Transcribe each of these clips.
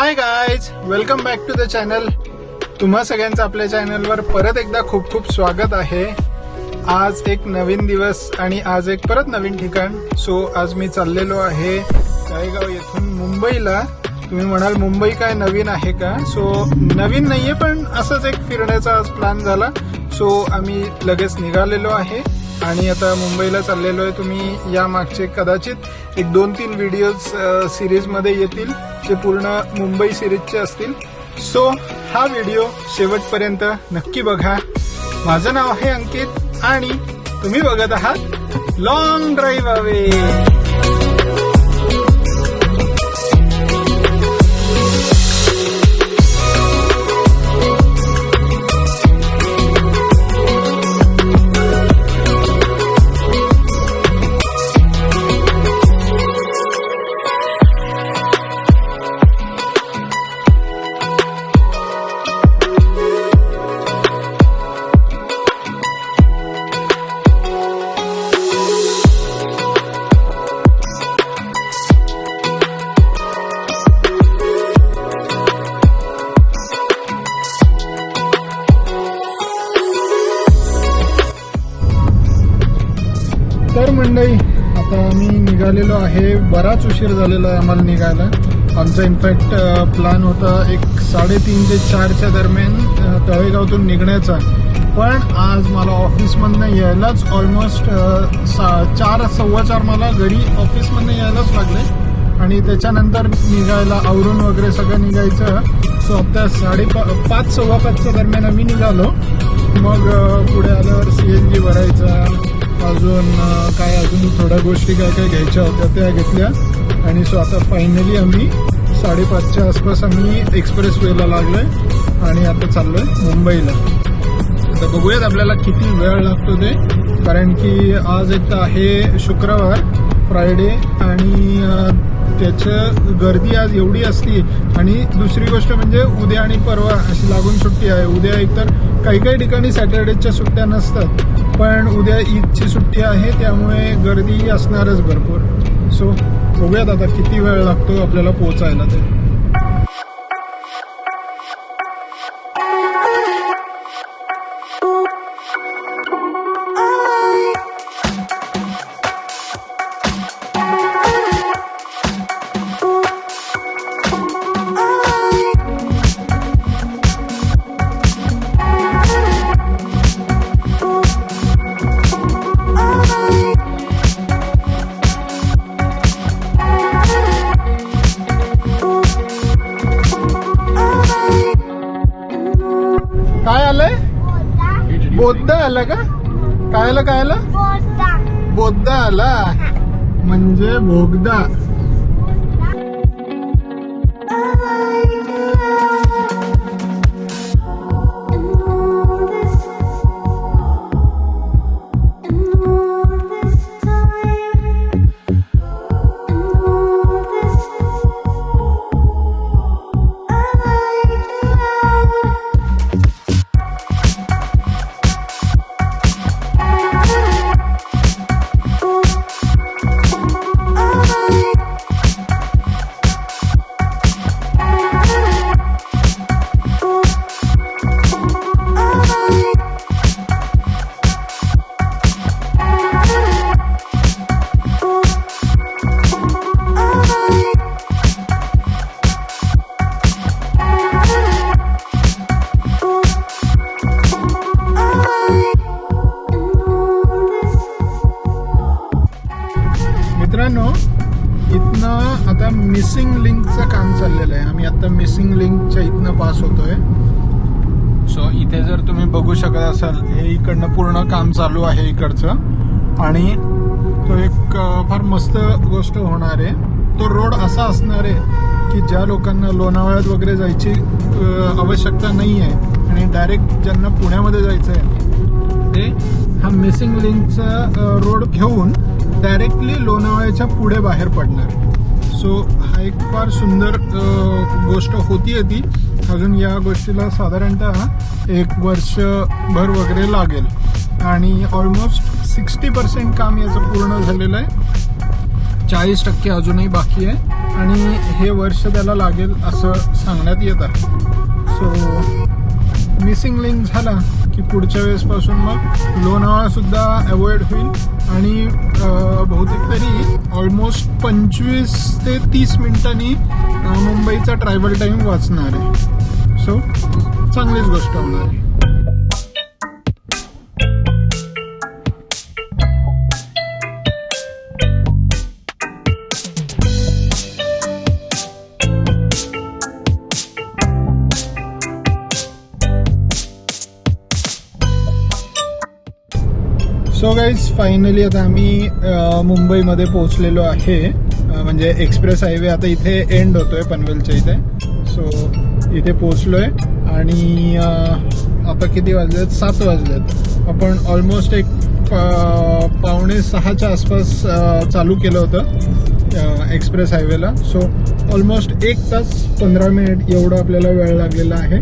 High guys, welcome back to the channel. तुम्हा सगळ्यांचं आपल्या चॅनलवर परत एकदा खूप खूप स्वागत आहे. आज एक नवीन दिवस आणि आज एक परत नवीन ठिकाण. सो आज मी चाललेलो आहे तळेगाव येथून मुंबईला. तुम्ही म्हणाल मुंबई काय नवीन आहे का? सो नवीन नाहीये, पण असंच एक फिरण्याचा आज प्लॅन झाला. सो आम्ही लगेच निघालेलो आहे आणि आता मुंबईला चाललेलो आहे. तुम्ही या मागचे कदाचित एक 2-3 व्हिडिओज सिरीजमध्ये येतील जे पूर्ण मुंबई सिरीजचे असतील. सो हा व्हिडिओ शेवटपर्यंत नक्की बघा. माझं नाव आहे अंकित आणि तुम्ही बघत आहात लॉंग ड्राईव्ह अवे. तर मंडळी, आता आम्ही निघालेलो आहे. बराच उशीर झालेला आहे आम्हाला निघायला. आमचा इनफॅक्ट प्लॅन होता एक 3:30 ते 4च्या दरम्यान तळेगावतून निघण्याचा. पण आज मला ऑफिसमधनं यायलाच ऑलमोस्ट 4:15 मला घरी ऑफिसमधनं यायलाच लागले आणि त्याच्यानंतर निघायला आवरून वगैरे सगळं निघायचं. सो आता 5:15च्या दरम्यान आम्ही निघालो. मग पुढे आल्यावर CNG भरायचा, अजून थोड्या गोष्टी काय घ्यायच्या होत्या त्या घेतल्या. आणि सो आता फायनली आम्ही 5:30च्या आसपास आम्ही एक्सप्रेसवेला लागलोय आणि आता चाललोय मुंबईला. आता बघूयात आपल्याला किती वेळ लागतो ते, कारण की आज एक तर आहे शुक्रवार, फ्रायडे, आणि त्याचं गर्दी आज एवढी असती. आणि दुसरी गोष्ट म्हणजे उद्या आणि परवा अशी लागून सुट्टी आहे. उद्या एकतर काही ठिकाणी सॅटर्डेच्या सुट्ट्या नसतात, पण उद्या ईदची सुट्टी आहे, त्यामुळे गर्दी असणारच भरपूर. सो बघूयात आता किती वेळ लागतो आपल्याला पोहोचायला ते. काय आलंय? बोद्धा आला का? काय आलं? बोद्धा आला म्हणजे बोगदा. मित्रांनो, इथनं आता मिसिंग लिंकचं काम चाललेलं आहे. आम्ही आता मिसिंग लिंकच्या इथनं पास होतोय. सो इथे जर तुम्ही बघू शकत असाल, हे इकडनं पूर्ण काम चालू आहे इकडचं. आणि तो एक फार मस्त गोष्ट होणार आहे. तो रोड असा असणार आहे की ज्या लोकांना लोणावळ्यात वगैरे जायची आवश्यकता नाही आहे आणि डायरेक्ट ज्यांना पुण्यामध्ये जायचं आहे ते हा मिसिंग लिंकचा रोड घेऊन डायरेक्टली लोणावळ्याच्या पुढे बाहेर पडणार. सो हा एक फार सुंदर गोष्ट होती ती. अजून या गोष्टीला साधारणतः 1 वर्षभर वगैरे लागेल आणि ऑलमोस्ट 60% काम याचं पूर्ण झालेलं आहे. 40% अजूनही बाकी आहे. आणि हे वर्ष त्याला लागेल असं सांगण्यात येत आहे. सो मिसिंग लिंक झाला की पुढच्या वेळेसपासून मग लोणावळा सुद्धा अवॉइड होईल आणि बहुतेक तरी ऑलमोस्ट 25 ते 30 मिनिटांनी मुंबईचा ट्रॅव्हल टाईम वाचणार आहे. सो चांगलीच गोष्ट होणार आहे. सो गाईज फायनली आता आम्ही मुंबईमध्ये पोहोचलेलो आहे. म्हणजे एक्सप्रेस हायवे आता इथे एंड होतोय पनवेलच्या इथे. सो इथे पोहोचलोय आणि आता किती वाजलेत? 7 वाजलेत. आपण ऑलमोस्ट एक 5:45च्या आसपास चालू केलं होतं एक्सप्रेस हायवेला. सो ऑलमोस्ट 1 तास 15 मिनिट एवढा आपल्याला वेळ लागलेला आहे.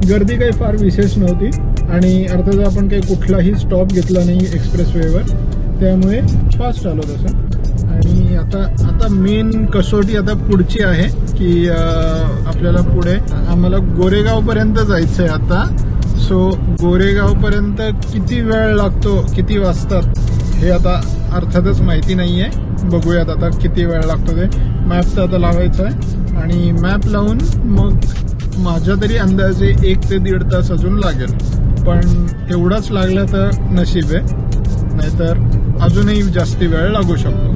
गर्दी काही फार विशेष नव्हती आणि अर्थात आपण काही कुठलाही स्टॉप घेतला नाही एक्सप्रेसवेवर, त्यामुळे फास्ट आलो तसं. आणि आता मेन कसोटी आता पुढची आहे की आपल्याला पुढे आम्हाला गोरेगावपर्यंत जायचं आहे आता. सो गोरेगावपर्यंत किती वेळ लागतो, किती वाजतात हे आता अर्थातच माहिती नाही आहे. बघूयात आता किती वेळ लागतो ते. मॅप तर आता लावायचा आहे आणि मॅप लावून मग माझ्या तरी अंदाजे 1 ते 1.5 तास अजून लागेल. पण एवढाच लागला तर नशीब आहे, नाहीतर अजूनही जास्ती वेळ लागू शकतो.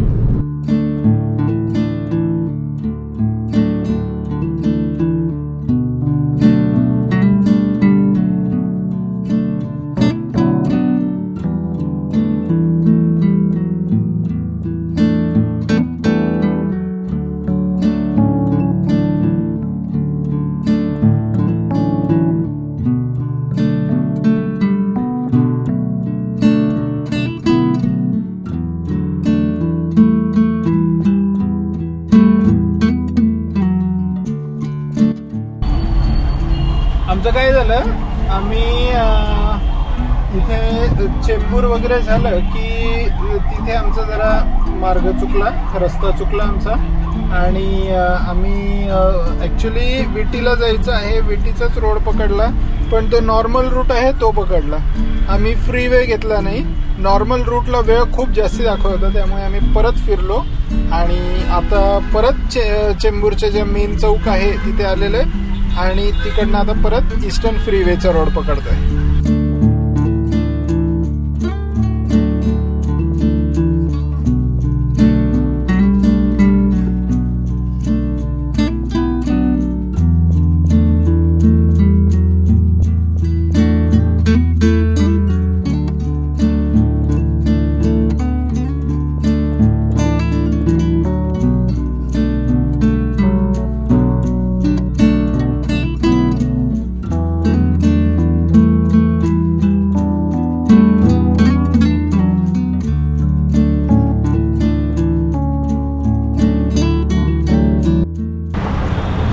आमचं काय झालं, आम्ही इथे चेंबूर वगैरे झालं की तिथे आमचा जरा मार्ग चुकला, रस्ता चुकला आमचा. आणि आम्ही ॲक्च्युली विटीला जायचं आहे, विटीचाच रोड पकडला, पण तो नॉर्मल रूट आहे तो पकडला. आम्ही फ्री वे घेतला नाही. नॉर्मल रूटला वेळ खूप जास्ती दाखवत होता, त्यामुळे आम्ही परत फिरलो आणि आता परत चेंबूरचे जे मेन चौक आहे तिथे आलेले आणि तिकडनं आता परत ईस्टर्न फ्रीवेचा रोड पकडतोय.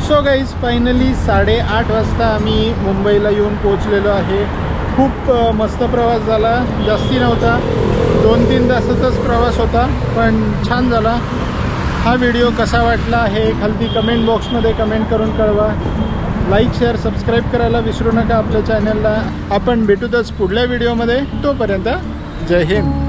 सो गाईज फायनली 8:30 वाजता आम्ही मुंबईला येऊन पोहोचलेलो आहे. खूप मस्त प्रवास झाला, जास्ती नव्हता, 2-3 तासाचाच प्रवास होता, पण छान झाला. हा व्हिडिओ कसा वाटला हे खालती कमेंट बॉक्समध्ये कमेंट करून कळवा. लाईक, शेअर, सबस्क्राईब करायला विसरू नका आपल्या चॅनलला. आपण भेटूतच पुढल्या व्हिडिओमध्ये. तोपर्यंत जय हिंद.